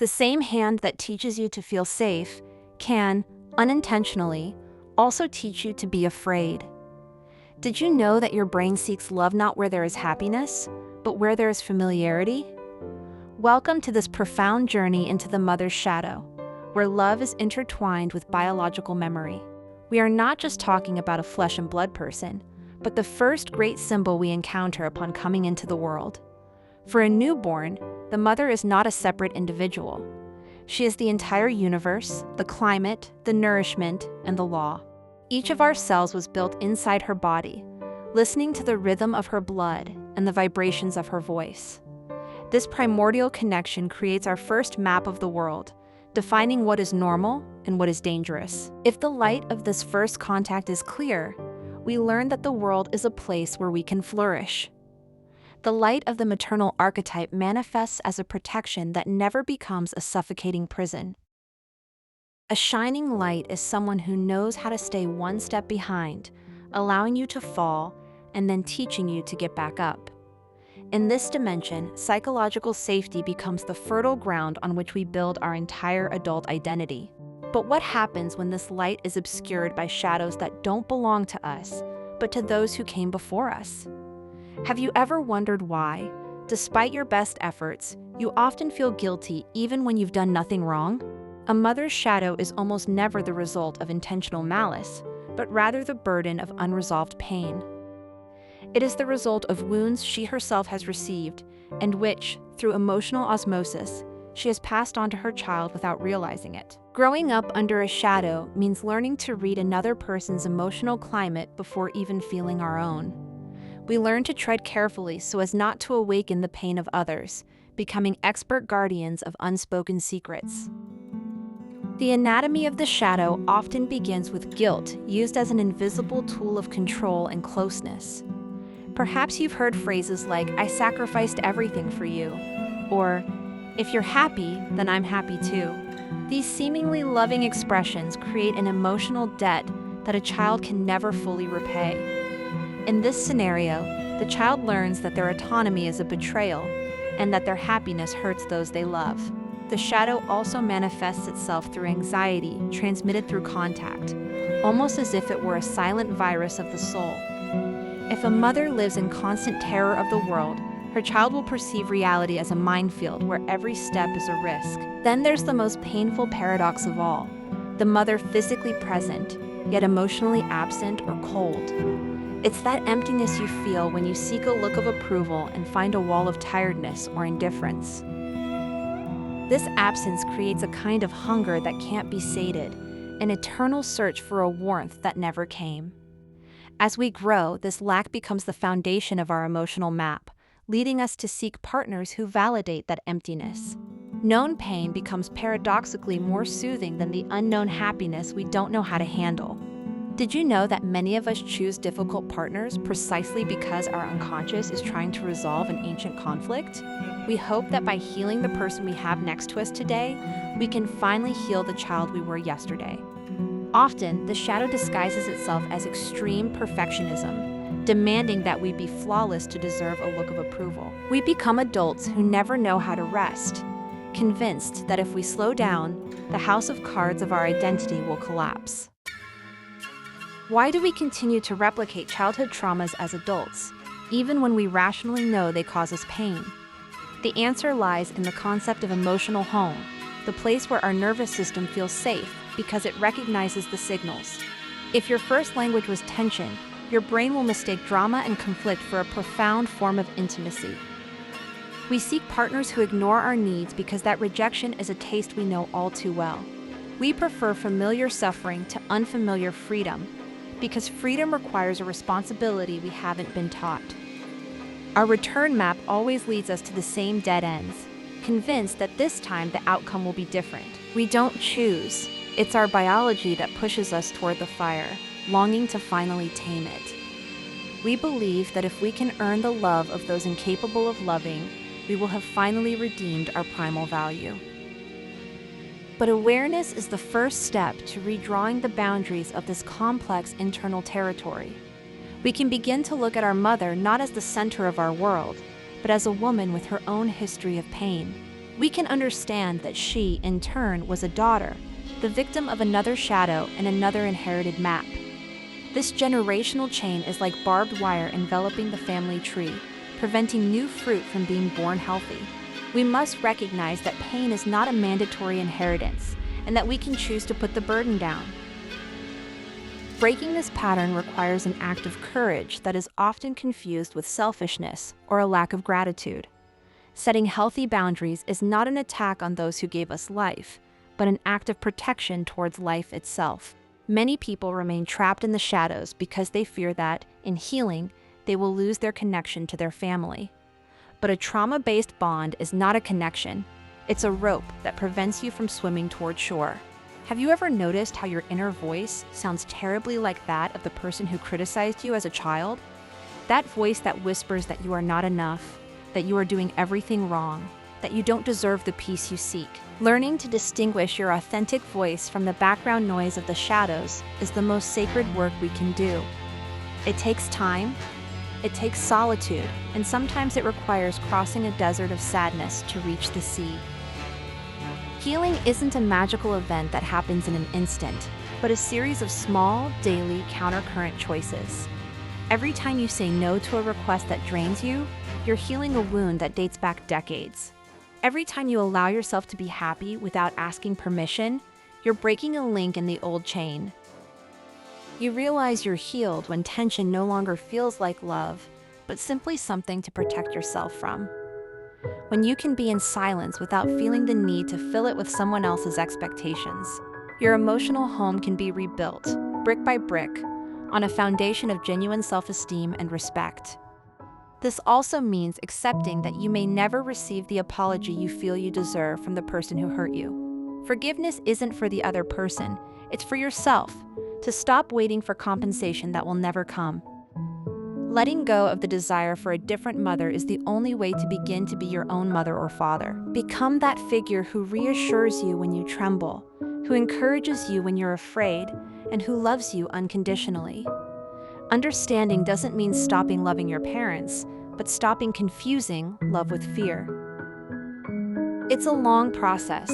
The same hand that teaches you to feel safe can, unintentionally, also teach you to be afraid. Did you know that your brain seeks love not where there is happiness, but where there is familiarity? Welcome to this profound journey into the mother's shadow, where love is intertwined with biological memory. We are not just talking about a flesh and blood person, but the first great symbol we encounter upon coming into the world. For a newborn, the mother is not a separate individual. She is the entire universe, the climate, the nourishment, and the law. Each of our cells was built inside her body, listening to the rhythm of her blood and the vibrations of her voice. This primordial connection creates our first map of the world, defining what is normal and what is dangerous. If the light of this first contact is clear, we learn that the world is a place where we can flourish. The light of the maternal archetype manifests as a protection that never becomes a suffocating prison. A shining light is someone who knows how to stay one step behind, allowing you to fall and then teaching you to get back up. In this dimension, psychological safety becomes the fertile ground on which we build our entire adult identity. But what happens when this light is obscured by shadows that don't belong to us, but to those who came before us? Have you ever wondered why, despite your best efforts, you often feel guilty even when you've done nothing wrong? A mother's shadow is almost never the result of intentional malice, but rather the burden of unresolved pain. It is the result of wounds she herself has received, and which, through emotional osmosis, she has passed on to her child without realizing it. Growing up under a shadow means learning to read another person's emotional climate before even feeling our own. We learn to tread carefully so as not to awaken the pain of others, becoming expert guardians of unspoken secrets. The anatomy of the shadow often begins with guilt, used as an invisible tool of control and closeness. Perhaps you've heard phrases like, "I sacrificed everything for you," or, "If you're happy, then I'm happy too." These seemingly loving expressions create an emotional debt that a child can never fully repay. In this scenario, the child learns that their autonomy is a betrayal and that their happiness hurts those they love. The shadow also manifests itself through anxiety transmitted through contact, almost as if it were a silent virus of the soul. If a mother lives in constant terror of the world, her child will perceive reality as a minefield where every step is a risk. Then there's the most painful paradox of all, the mother physically present, yet emotionally absent or cold. It's that emptiness you feel when you seek a look of approval and find a wall of tiredness or indifference. This absence creates a kind of hunger that can't be sated, an eternal search for a warmth that never came. As we grow, this lack becomes the foundation of our emotional map, leading us to seek partners who validate that emptiness. Known pain becomes paradoxically more soothing than the unknown happiness we don't know how to handle. Did you know that many of us choose difficult partners precisely because our unconscious is trying to resolve an ancient conflict? We hope that by healing the person we have next to us today, we can finally heal the child we were yesterday. Often, the shadow disguises itself as extreme perfectionism, demanding that we be flawless to deserve a look of approval. We become adults who never know how to rest, convinced that if we slow down, the house of cards of our identity will collapse. Why do we continue to replicate childhood traumas as adults, even when we rationally know they cause us pain? The answer lies in the concept of emotional home, the place where our nervous system feels safe because it recognizes the signals. If your first language was tension, your brain will mistake drama and conflict for a profound form of intimacy. We seek partners who ignore our needs because that rejection is a taste we know all too well. We prefer familiar suffering to unfamiliar freedom, because freedom requires a responsibility we haven't been taught. Our return map always leads us to the same dead ends, convinced that this time the outcome will be different. We don't choose. It's our biology that pushes us toward the fire, longing to finally tame it. We believe that if we can earn the love of those incapable of loving, we will have finally redeemed our primal value. But awareness is the first step to redrawing the boundaries of this complex internal territory. We can begin to look at our mother not as the center of our world, but as a woman with her own history of pain. we can understand that she, in turn, was a daughter, the victim of another shadow and another inherited map. This generational chain is like barbed wire enveloping the family tree, preventing new fruit from being born healthy. We must recognize that pain is not a mandatory inheritance, and that we can choose to put the burden down. Breaking this pattern requires an act of courage that is often confused with selfishness or a lack of gratitude. Setting healthy boundaries is not an attack on those who gave us life, but an act of protection towards life itself. Many people remain trapped in the shadows because they fear that, in healing, they will lose their connection to their family. But a trauma-based bond is not a connection. It's a rope that prevents you from swimming toward shore. Have you ever noticed how your inner voice sounds terribly like that of the person who criticized you as a child? That voice that whispers that you are not enough, that you are doing everything wrong, that you don't deserve the peace you seek. Learning to distinguish your authentic voice from the background noise of the shadows is the most sacred work we can do. It takes time, it takes solitude, and sometimes it requires crossing a desert of sadness to reach the sea. Healing isn't a magical event that happens in an instant, but a series of small, daily, countercurrent choices. Every time you say no to a request that drains you, you're healing a wound that dates back decades. Every time you allow yourself to be happy without asking permission, you're breaking a link in the old chain. You realize you're healed when tension no longer feels like love, but simply something to protect yourself from. When you can be in silence without feeling the need to fill it with someone else's expectations, your emotional home can be rebuilt, brick by brick, on a foundation of genuine self-esteem and respect. This also means accepting that you may never receive the apology you feel you deserve from the person who hurt you. Forgiveness isn't for the other person, it's for yourself, to stop waiting for compensation that will never come. Letting go of the desire for a different mother is the only way to begin to be your own mother or father. Become that figure who reassures you when you tremble, who encourages you when you're afraid, and who loves you unconditionally. Understanding doesn't mean stopping loving your parents, but stopping confusing love with fear. It's a long process,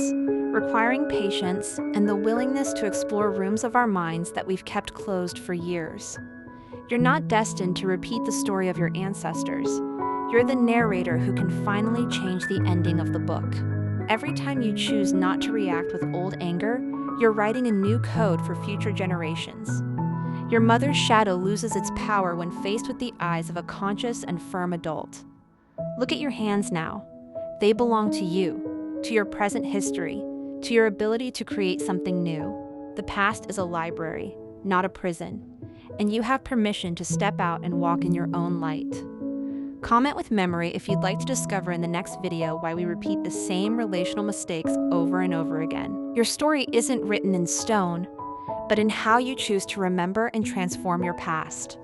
requiring patience and the willingness to explore rooms of our minds that we've kept closed for years. You're not destined to repeat the story of your ancestors. You're the narrator who can finally change the ending of the book. Every time you choose not to react with old anger, you're writing a new code for future generations. Your mother's shadow loses its power when faced with the eyes of a conscious and firm adult. Look at your hands now. They belong to you, to your present history, to your ability to create something new. The past is a library, not a prison, and you have permission to step out and walk in your own light. Comment with memory if you'd like to discover in the next video why we repeat the same relational mistakes over and over again. Your story isn't written in stone, but in how you choose to remember and transform your past.